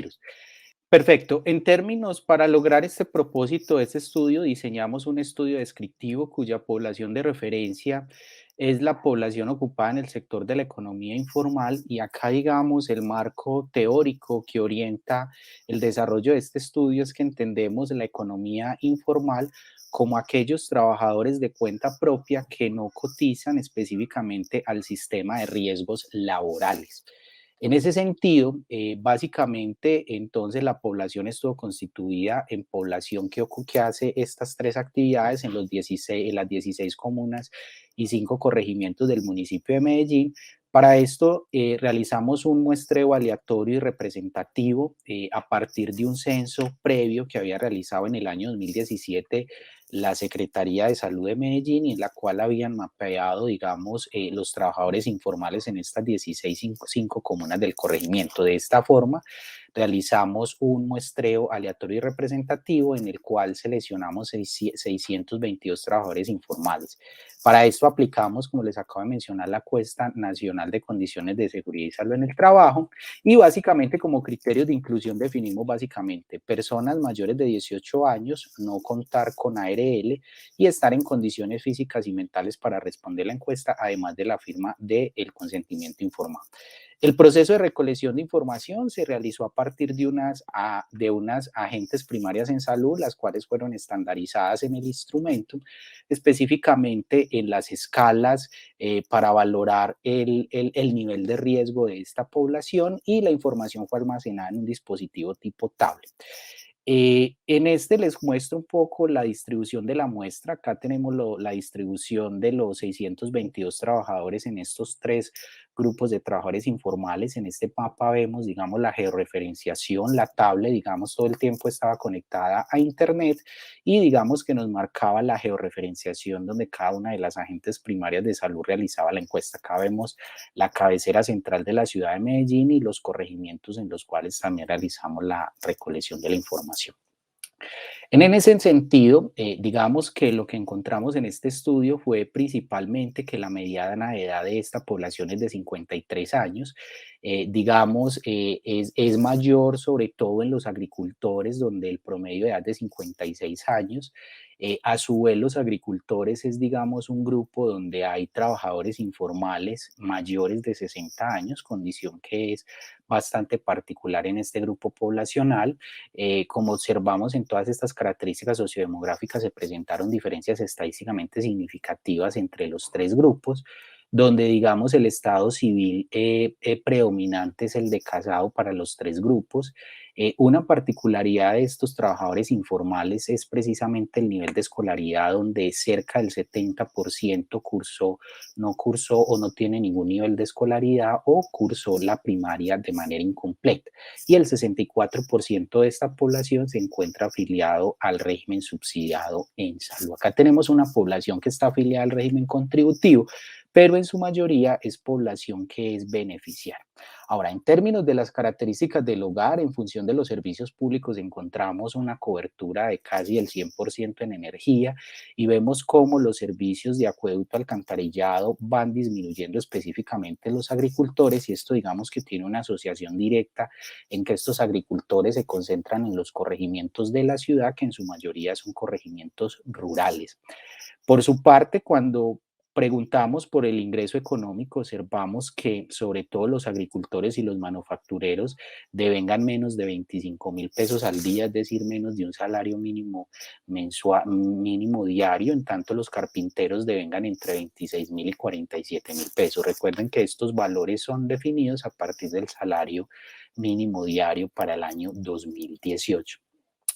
Perfecto. En términos, para lograr este propósito de este estudio, diseñamos un estudio descriptivo cuya población de referencia es la población ocupada en el sector de la economía informal y acá, digamos, el marco teórico que orienta el desarrollo de este estudio es que entendemos la economía informal como aquellos trabajadores de cuenta propia que no cotizan específicamente al sistema de riesgos laborales. En ese sentido, básicamente, entonces la población estuvo constituida en población que hace estas tres actividades en, en las 16 comunas y 5 corregimientos del municipio de Medellín. Para esto realizamos un muestreo aleatorio y representativo a partir de un censo previo que había realizado en el año 2017 la Secretaría de Salud de Medellín, y en la cual habían mapeado, digamos, los trabajadores informales en estas 16 cinco comunas del corregimiento. De esta forma, realizamos un muestreo aleatorio y representativo en el cual seleccionamos 622 trabajadores informales. Para esto aplicamos, como les acabo de mencionar, la Encuesta Nacional de Condiciones de Seguridad y Salud en el Trabajo, y básicamente como criterios de inclusión definimos básicamente personas mayores de 18 años, no contar con ARL y estar en condiciones físicas y mentales para responder la encuesta, además de la firma del consentimiento informado. El proceso de recolección de información se realizó a partir de unas agentes primarias en salud, las cuales fueron estandarizadas en el instrumento, específicamente en las escalas para valorar el nivel de riesgo de esta población, y la información fue almacenada en un dispositivo tipo tablet. En este les muestro un poco la distribución de la muestra. Acá tenemos la distribución de los 622 trabajadores en estos tres grupos de trabajadores informales. En este mapa vemos, digamos, la georreferenciación, la tablet, digamos, todo el tiempo estaba conectada a internet, y digamos que nos marcaba la georreferenciación donde cada una de las agentes primarias de salud realizaba la encuesta. Acá vemos la cabecera central de la ciudad de Medellín y los corregimientos en los cuales también realizamos la recolección de la información. En ese sentido, digamos que lo que encontramos en este estudio fue principalmente que la mediana de edad de esta población es de 53 años, es mayor sobre todo en los agricultores, donde el promedio de edad es de 56 años. A su vez, los agricultores es, digamos, un grupo donde hay trabajadores informales mayores de 60 años, condición que es bastante particular en este grupo poblacional. Como observamos en todas estas características sociodemográficas, se presentaron diferencias estadísticamente significativas entre los tres grupos, donde, digamos, el estado civil predominante es el de casado para los tres grupos. Una particularidad de estos trabajadores informales es precisamente el nivel de escolaridad, donde cerca del 70% no cursó o no tiene ningún nivel de escolaridad o cursó la primaria de manera incompleta, y el 64% de esta población se encuentra afiliado al régimen subsidiado en salud. Acá tenemos una población que está afiliada al régimen contributivo, pero en su mayoría es población que es beneficiaria. Ahora, en términos de las características del hogar, en función de los servicios públicos, encontramos una cobertura de casi el 100% en energía, y vemos cómo los servicios de acueducto, alcantarillado van disminuyendo específicamente en los agricultores, y esto, digamos, que tiene una asociación directa en que estos agricultores se concentran en los corregimientos de la ciudad, que en su mayoría son corregimientos rurales. Por su parte, cuando preguntamos por el ingreso económico, observamos que sobre todo los agricultores y los manufactureros devengan menos de 25.000 pesos al día, es decir, menos de un salario mínimo mensual, mínimo diario, en tanto los carpinteros devengan entre 26.000 y 47.000 pesos. Recuerden que estos valores son definidos a partir del salario mínimo diario para el año 2018.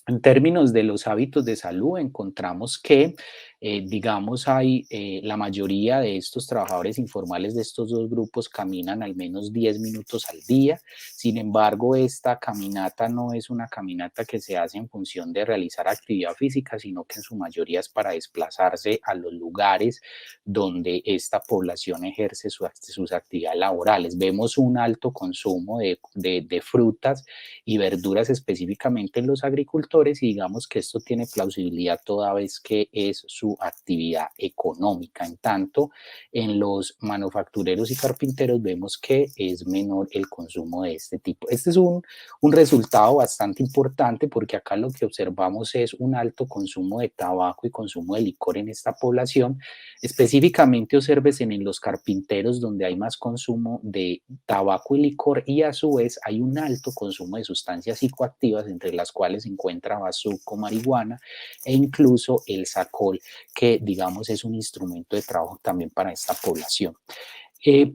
En términos de los hábitos de salud, encontramos que, digamos, la mayoría de estos trabajadores informales de estos dos grupos caminan al menos 10 minutos al día. Sin embargo, esta caminata no es una caminata que se hace en función de realizar actividad física, sino que en su mayoría es para desplazarse a los lugares donde esta población ejerce sus actividades laborales. Vemos un alto consumo de frutas y verduras específicamente en los agricultores, y digamos que esto tiene plausibilidad toda vez que es su actividad económica. En tanto, en los manufactureros y carpinteros vemos que es menor el consumo de este tipo. Este es un resultado bastante importante, porque acá lo que observamos es un alto consumo de tabaco y consumo de licor en esta población. Específicamente obsérvese en los carpinteros, donde hay más consumo de tabaco y licor, y a su vez hay un alto consumo de sustancias psicoactivas, entre las cuales se encuentra bazuco, marihuana e incluso el sacol, que digamos es un instrumento de trabajo también para esta población.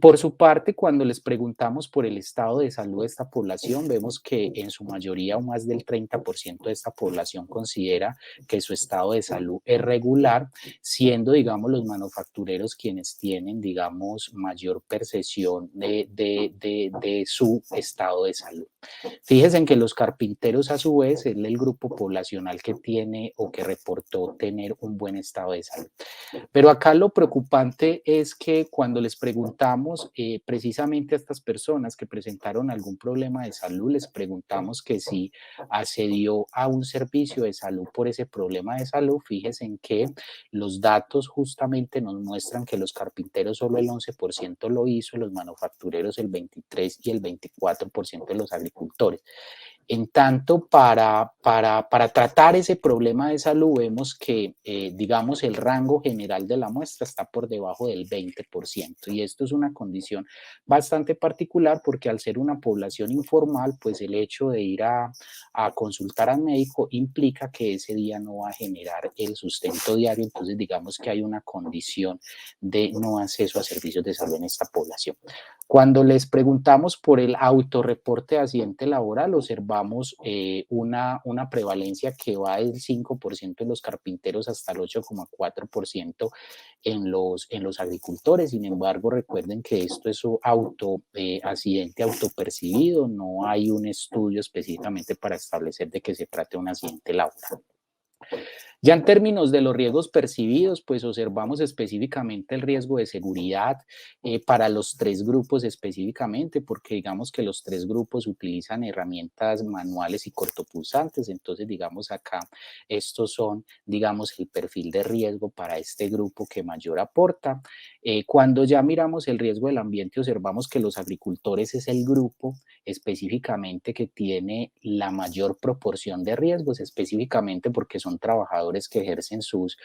Por su parte, cuando les preguntamos por el estado de salud de esta población, vemos que en su mayoría, o más del 30% de esta población, considera que su estado de salud es regular, siendo, digamos, los manufactureros quienes tienen, digamos, mayor percepción de su estado de salud. Fíjense en que los carpinteros, a su vez, es el grupo poblacional que tiene o que reportó tener un buen estado de salud. Pero acá lo preocupante es que cuando les preguntamos precisamente a estas personas que presentaron algún problema de salud, les preguntamos que si accedió a un servicio de salud por ese problema de salud. Fíjense en que los datos justamente nos muestran que los carpinteros solo el 11% lo hizo, los manufactureros el 23% y el 24% de los agricultores. En tanto, para tratar ese problema de salud, vemos que, digamos, el rango general de la muestra está por debajo del 20%. Y esto es una condición bastante particular, porque al ser una población informal, pues el hecho de ir a consultar al médico implica que ese día no va a generar el sustento diario. Entonces, digamos que hay una condición de no acceso a servicios de salud en esta población. Cuando les preguntamos por el autorreporte de accidente laboral, observamos una prevalencia que va del 5% en los carpinteros hasta el 8,4% en los agricultores. Sin embargo, recuerden que esto es un accidente autopercibido, no hay un estudio específicamente para establecer de que se trate de un accidente laboral. Ya en términos de los riesgos percibidos, pues observamos específicamente el riesgo de seguridad para los tres grupos específicamente, porque digamos que los tres grupos utilizan herramientas manuales y cortopulsantes. Entonces, digamos acá, estos son, digamos, el perfil de riesgo para este grupo que mayor aporta. Cuando ya miramos el riesgo del ambiente, observamos que los agricultores es el grupo específicamente que tiene la mayor proporción de riesgos, específicamente porque son trabajadores que ejercen sus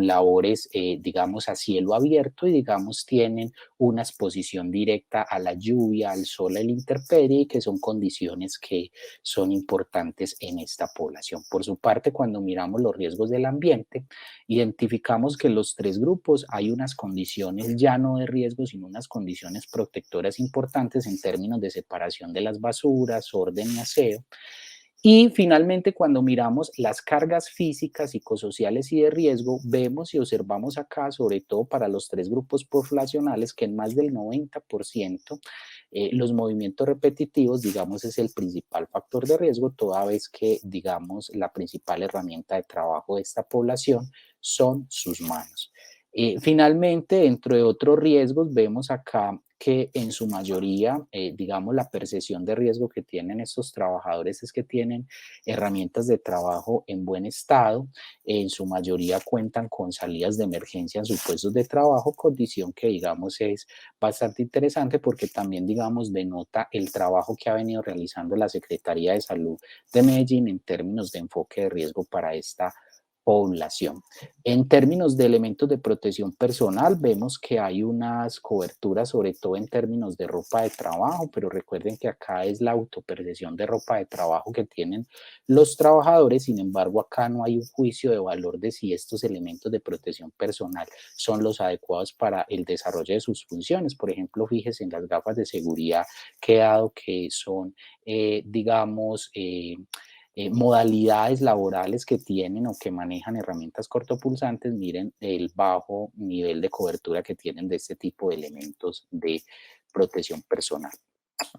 labores, digamos, a cielo abierto, y digamos tienen una exposición directa a la lluvia, al sol, a la intemperie, que son condiciones que son importantes en esta población. Por su parte, cuando miramos los riesgos del ambiente, identificamos que en los tres grupos hay unas condiciones ya no de riesgo, sino unas condiciones protectoras importantes en términos de separación de las basuras, orden y aseo. Y finalmente, cuando miramos las cargas físicas, psicosociales y de riesgo, vemos y observamos acá, sobre todo para los tres grupos poblacionales, que en más del 90% los movimientos repetitivos, digamos, es el principal factor de riesgo, toda vez que, digamos, la principal herramienta de trabajo de esta población son sus manos. Finalmente, dentro de otros riesgos, vemos acá que en su mayoría, digamos, la percepción de riesgo que tienen estos trabajadores es que tienen herramientas de trabajo en buen estado, en su mayoría cuentan con salidas de emergencia en sus puestos de trabajo, condición que, digamos, es bastante interesante, porque también, digamos, denota el trabajo que ha venido realizando la Secretaría de Salud de Medellín en términos de enfoque de riesgo para esta población. En términos de elementos de protección personal, vemos que hay unas coberturas, sobre todo en términos de ropa de trabajo, pero recuerden que acá es la autopercepción de ropa de trabajo que tienen los trabajadores. Sin embargo, acá no hay un juicio de valor de si estos elementos de protección personal son los adecuados para el desarrollo de sus funciones. Por ejemplo, fíjese en las gafas de seguridad que dado que son, digamos, modalidades laborales que tienen o que manejan herramientas cortopulsantes, miren el bajo nivel de cobertura que tienen de este tipo de elementos de protección personal.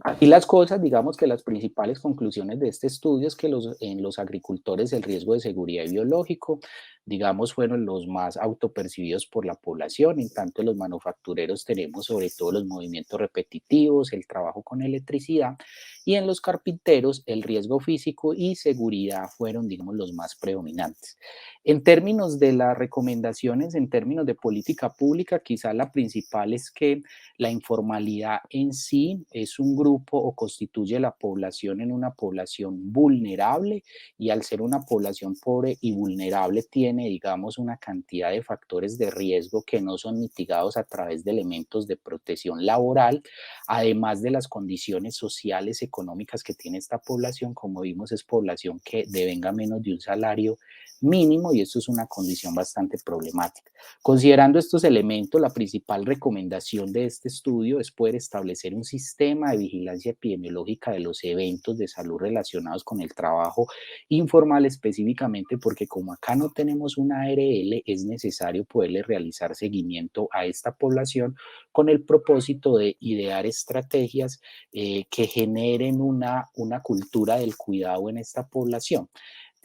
Aquí las cosas, digamos que las principales conclusiones de este estudio es que en los agricultores el riesgo de seguridad biológico, digamos, fueron los más autopercibidos por la población. En tanto, en los manufactureros tenemos sobre todo los movimientos repetitivos, el trabajo con electricidad, y en los carpinteros el riesgo físico y seguridad fueron, digamos, los más predominantes. En términos de las recomendaciones, en términos de política pública, quizá la principal es que la informalidad en sí es un grupo o constituye la población en una población vulnerable, y al ser una población pobre y vulnerable tiene, digamos, una cantidad de factores de riesgo que no son mitigados a través de elementos de protección laboral, además de las condiciones sociales, económicas que tiene esta población. Como vimos, es población que devenga menos de un salario mínimo, y esto es una condición bastante problemática. Considerando estos elementos, la principal recomendación de este estudio es poder establecer un sistema de vigilancia epidemiológica de los eventos de salud relacionados con el trabajo informal, específicamente porque como acá no tenemos una ARL, es necesario poderle realizar seguimiento a esta población con el propósito de idear estrategias que generen una cultura del cuidado en esta población.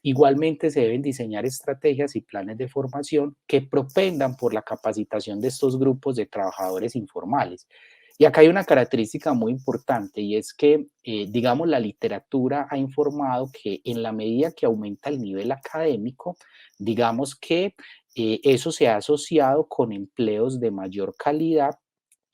Igualmente se deben diseñar estrategias y planes de formación que propendan por la capacitación de estos grupos de trabajadores informales. Y acá hay una característica muy importante, y es que, digamos, la literatura ha informado que en la medida que aumenta el nivel académico, digamos que eso se ha asociado con empleos de mayor calidad.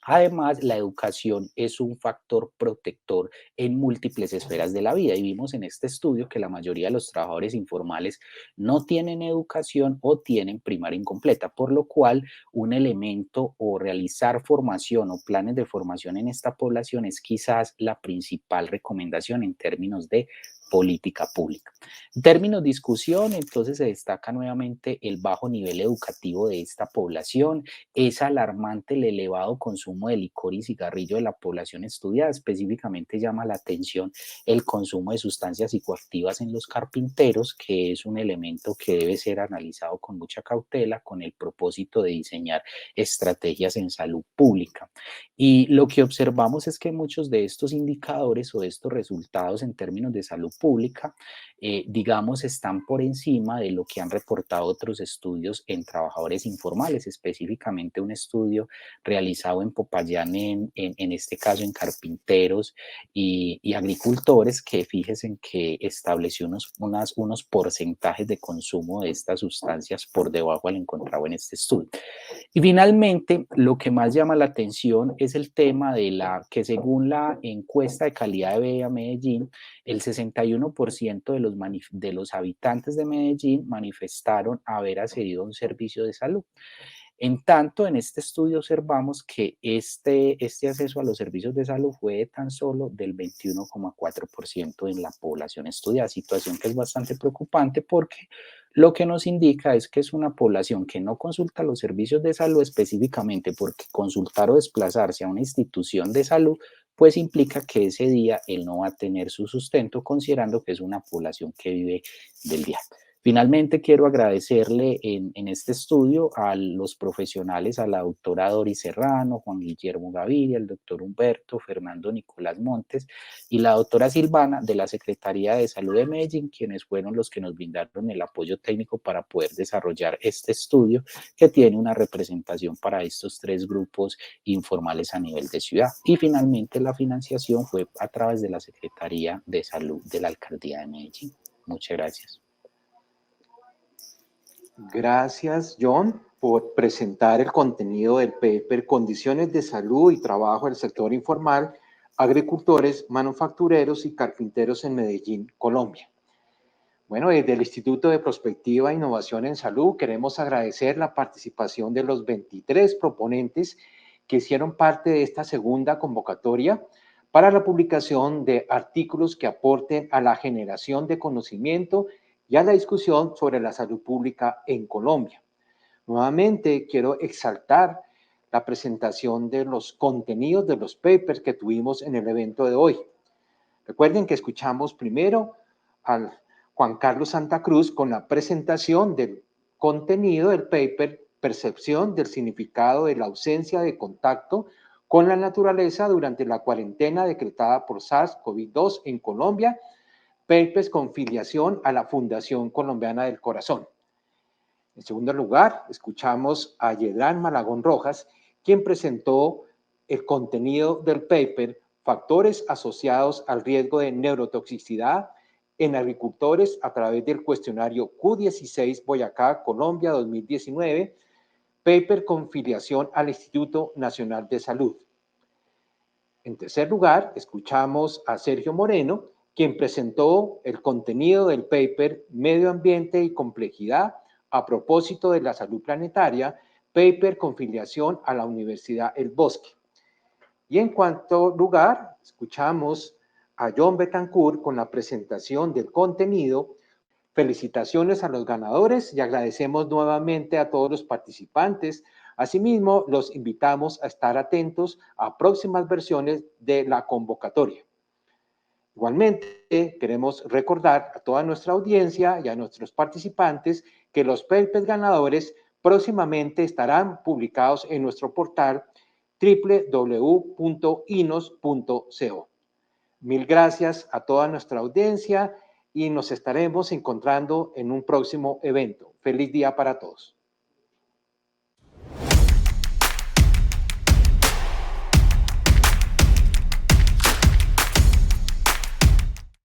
Además, la educación es un factor protector en múltiples esferas de la vida, y vimos en este estudio que la mayoría de los trabajadores informales no tienen educación o tienen primaria incompleta, por lo cual un elemento o realizar formación o planes de formación en esta población es quizás la principal recomendación en términos de política pública. En términos de discusión, entonces se destaca nuevamente el bajo nivel educativo de esta población. Es alarmante el elevado consumo de licor y cigarrillo de la población estudiada. Específicamente llama la atención el consumo de sustancias psicoactivas en los carpinteros, que es un elemento que debe ser analizado con mucha cautela con el propósito de diseñar estrategias en salud pública. Y lo que observamos es que muchos de estos indicadores o de estos resultados en términos de salud pública, digamos, están por encima de lo que han reportado otros estudios en trabajadores informales, específicamente un estudio realizado en Popayán, en este caso en carpinteros y agricultores, que fíjense en que estableció unos porcentajes de consumo de estas sustancias por debajo al encontrado en este estudio. Y finalmente, lo que más llama la atención es el tema de que según la encuesta de calidad de vida de Medellín, el 61% de los habitantes de Medellín manifestaron haber accedido a un servicio de salud. En tanto, en este estudio observamos que este acceso a los servicios de salud fue de tan solo del 21,4% en la población estudiada, situación que es bastante preocupante porque lo que nos indica es que es una población que no consulta los servicios de salud, específicamente porque consultar o desplazarse a una institución de salud pues implica que ese día él no va a tener su sustento, considerando que es una población que vive del día. Finalmente, quiero agradecerle en este estudio a los profesionales, a la doctora Doris Serrano, Juan Guillermo Gaviria, el doctor Humberto, Fernando Nicolás Montes y la doctora Silvana de la Secretaría de Salud de Medellín, quienes fueron los que nos brindaron el apoyo técnico para poder desarrollar este estudio, que tiene una representación para estos tres grupos informales a nivel de ciudad. Y finalmente, la financiación fue a través de la Secretaría de Salud de la Alcaldía de Medellín. Muchas gracias. Gracias, John, por presentar el contenido del paper Condiciones de salud y trabajo del sector informal, agricultores, manufactureros y carpinteros en Medellín, Colombia. Bueno, desde el Instituto de Prospectiva e Innovación en Salud queremos agradecer la participación de los 23 proponentes que hicieron parte de esta segunda convocatoria para la publicación de artículos que aporten a la generación de conocimiento y a la discusión sobre la salud pública en Colombia. Nuevamente quiero exaltar la presentación de los contenidos de los papers que tuvimos en el evento de hoy. Recuerden que escuchamos primero al Juan Carlos Santa Cruz con la presentación del contenido del paper Percepción del significado de la ausencia de contacto con la naturaleza durante la cuarentena decretada por SARS-CoV-2 en Colombia, papers con filiación a la Fundación Colombiana del Corazón. En segundo lugar, escuchamos a Yedrán Malagón Rojas, quien presentó el contenido del paper Factores asociados al riesgo de neurotoxicidad en agricultores a través del cuestionario Q16 Boyacá, Colombia 2019, paper con filiación al Instituto Nacional de Salud. En tercer lugar, escuchamos a Sergio Moreno, quien presentó el contenido del paper Medio Ambiente y Complejidad a propósito de la salud planetaria, paper con filiación a la Universidad El Bosque. Y en cuarto lugar, escuchamos a John Betancourt con la presentación del contenido. Felicitaciones a los ganadores y agradecemos nuevamente a todos los participantes. Asimismo, los invitamos a estar atentos a próximas versiones de la convocatoria. Igualmente, queremos recordar a toda nuestra audiencia y a nuestros participantes que los papers ganadores próximamente estarán publicados en nuestro portal www.inos.co. Mil gracias a toda nuestra audiencia y nos estaremos encontrando en un próximo evento. Feliz día para todos.